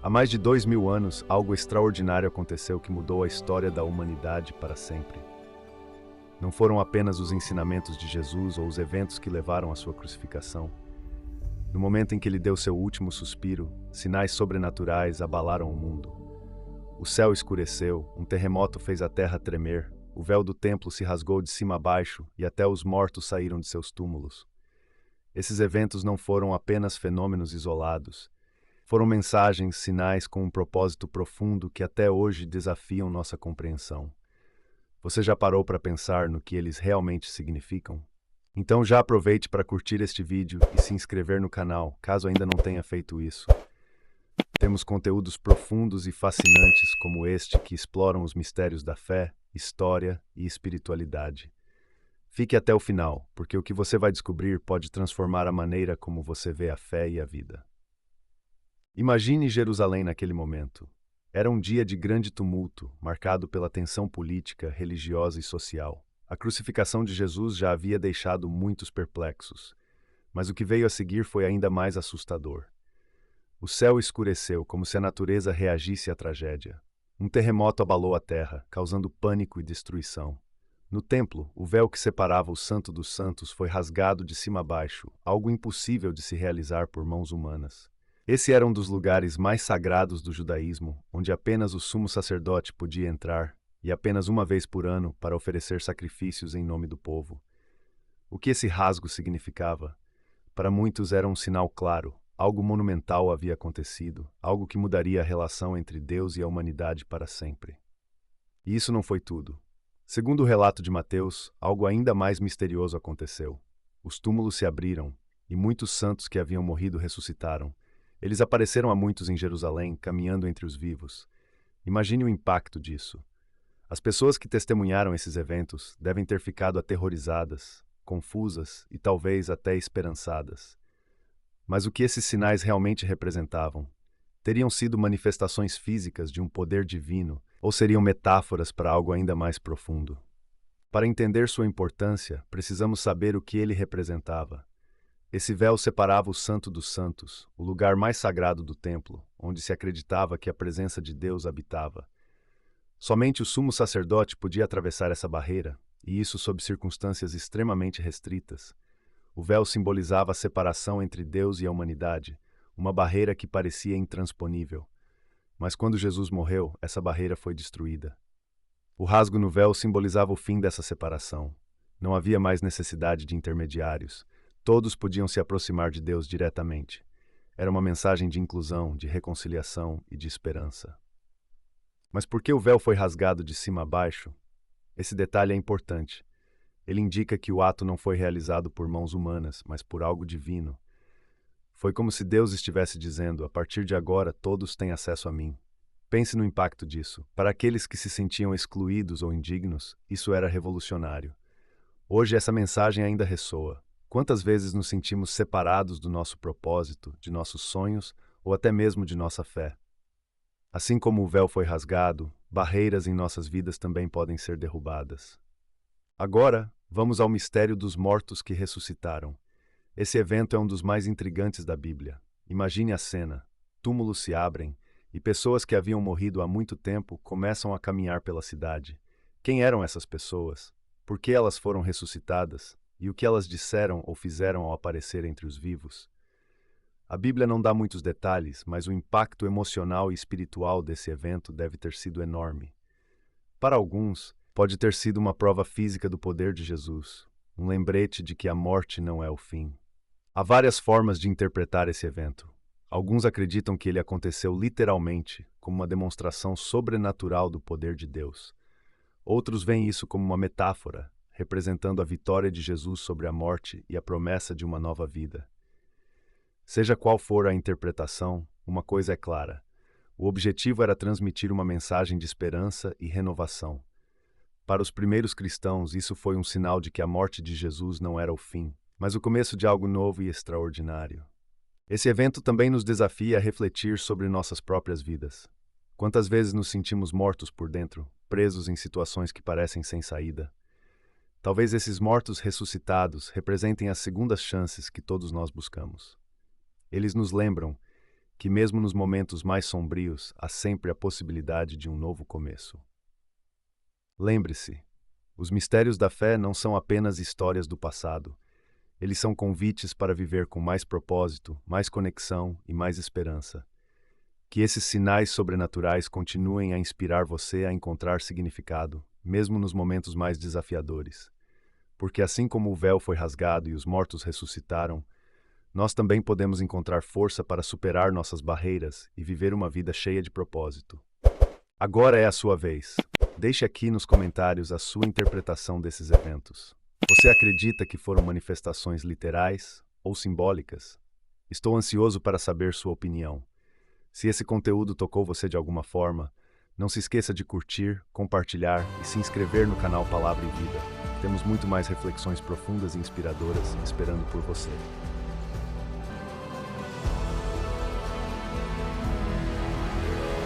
Há mais de 2000 anos, algo extraordinário aconteceu que mudou a história da humanidade para sempre. Não foram apenas os ensinamentos de Jesus ou os eventos que levaram à sua crucificação. No momento em que ele deu seu último suspiro, sinais sobrenaturais abalaram o mundo. O céu escureceu, um terremoto fez a terra tremer, o véu do templo se rasgou de cima a baixo e até os mortos saíram de seus túmulos. Esses eventos não foram apenas fenômenos isolados. Foram mensagens, sinais com um propósito profundo que até hoje desafiam nossa compreensão. Você já parou para pensar no que eles realmente significam? Então já aproveite para curtir este vídeo e se inscrever no canal, caso ainda não tenha feito isso. Temos conteúdos profundos e fascinantes como este que exploram os mistérios da fé, história e espiritualidade. Fique até o final, porque o que você vai descobrir pode transformar a maneira como você vê a fé e a vida. Imagine Jerusalém naquele momento. Era um dia de grande tumulto, marcado pela tensão política, religiosa e social. A crucificação de Jesus já havia deixado muitos perplexos, mas o que veio a seguir foi ainda mais assustador. O céu escureceu como se a natureza reagisse à tragédia. Um terremoto abalou a terra, causando pânico e destruição. No templo, o véu que separava o Santo dos Santos foi rasgado de cima a baixo, algo impossível de se realizar por mãos humanas. Esse era um dos lugares mais sagrados do judaísmo, onde apenas o sumo sacerdote podia entrar, e apenas uma vez por ano, para oferecer sacrifícios em nome do povo. O que esse rasgo significava? Para muitos era um sinal claro, algo monumental havia acontecido, algo que mudaria a relação entre Deus e a humanidade para sempre. E isso não foi tudo. Segundo o relato de Mateus, algo ainda mais misterioso aconteceu. Os túmulos se abriram, e muitos santos que haviam morrido ressuscitaram. Eles apareceram a muitos em Jerusalém, caminhando entre os vivos. Imagine o impacto disso. As pessoas que testemunharam esses eventos devem ter ficado aterrorizadas, confusas e talvez até esperançadas. Mas o que esses sinais realmente representavam? Teriam sido manifestações físicas de um poder divino ou seriam metáforas para algo ainda mais profundo? Para entender sua importância, precisamos saber o que ele representava. Esse véu separava o Santo dos Santos, o lugar mais sagrado do templo, onde se acreditava que a presença de Deus habitava. Somente o sumo sacerdote podia atravessar essa barreira, e isso sob circunstâncias extremamente restritas. O véu simbolizava a separação entre Deus e a humanidade, uma barreira que parecia intransponível. Mas quando Jesus morreu, essa barreira foi destruída. O rasgo no véu simbolizava o fim dessa separação. Não havia mais necessidade de intermediários. Todos podiam se aproximar de Deus diretamente. Era uma mensagem de inclusão, de reconciliação e de esperança. Mas por que o véu foi rasgado de cima a baixo? Esse detalhe é importante. Ele indica que o ato não foi realizado por mãos humanas, mas por algo divino. Foi como se Deus estivesse dizendo: a partir de agora todos têm acesso a mim. Pense no impacto disso. Para aqueles que se sentiam excluídos ou indignos, isso era revolucionário. Hoje essa mensagem ainda ressoa. Quantas vezes nos sentimos separados do nosso propósito, de nossos sonhos ou até mesmo de nossa fé? Assim como o véu foi rasgado, barreiras em nossas vidas também podem ser derrubadas. Agora, vamos ao mistério dos mortos que ressuscitaram. Esse evento é um dos mais intrigantes da Bíblia. Imagine a cena. Túmulos se abrem e pessoas que haviam morrido há muito tempo começam a caminhar pela cidade. Quem eram essas pessoas? Por que elas foram ressuscitadas? E o que elas disseram ou fizeram ao aparecer entre os vivos? A Bíblia não dá muitos detalhes, mas o impacto emocional e espiritual desse evento deve ter sido enorme. Para alguns, pode ter sido uma prova física do poder de Jesus, um lembrete de que a morte não é o fim. Há várias formas de interpretar esse evento. Alguns acreditam que ele aconteceu literalmente, como uma demonstração sobrenatural do poder de Deus. Outros veem isso como uma metáfora, representando a vitória de Jesus sobre a morte e a promessa de uma nova vida. Seja qual for a interpretação, uma coisa é clara: o objetivo era transmitir uma mensagem de esperança e renovação. Para os primeiros cristãos, isso foi um sinal de que a morte de Jesus não era o fim, mas o começo de algo novo e extraordinário. Esse evento também nos desafia a refletir sobre nossas próprias vidas. Quantas vezes nos sentimos mortos por dentro, presos em situações que parecem sem saída? Talvez esses mortos ressuscitados representem as segundas chances que todos nós buscamos. Eles nos lembram que, mesmo nos momentos mais sombrios, há sempre a possibilidade de um novo começo. Lembre-se, os mistérios da fé não são apenas histórias do passado. Eles são convites para viver com mais propósito, mais conexão e mais esperança. Que esses sinais sobrenaturais continuem a inspirar você a encontrar significado, mesmo nos momentos mais desafiadores. Porque assim como o véu foi rasgado e os mortos ressuscitaram, nós também podemos encontrar força para superar nossas barreiras e viver uma vida cheia de propósito. Agora é a sua vez. Deixe aqui nos comentários a sua interpretação desses eventos. Você acredita que foram manifestações literais ou simbólicas? Estou ansioso para saber sua opinião. Se esse conteúdo tocou você de alguma forma, não se esqueça de curtir, compartilhar e se inscrever no canal Palavra e Vida. Temos muito mais reflexões profundas e inspiradoras esperando por você.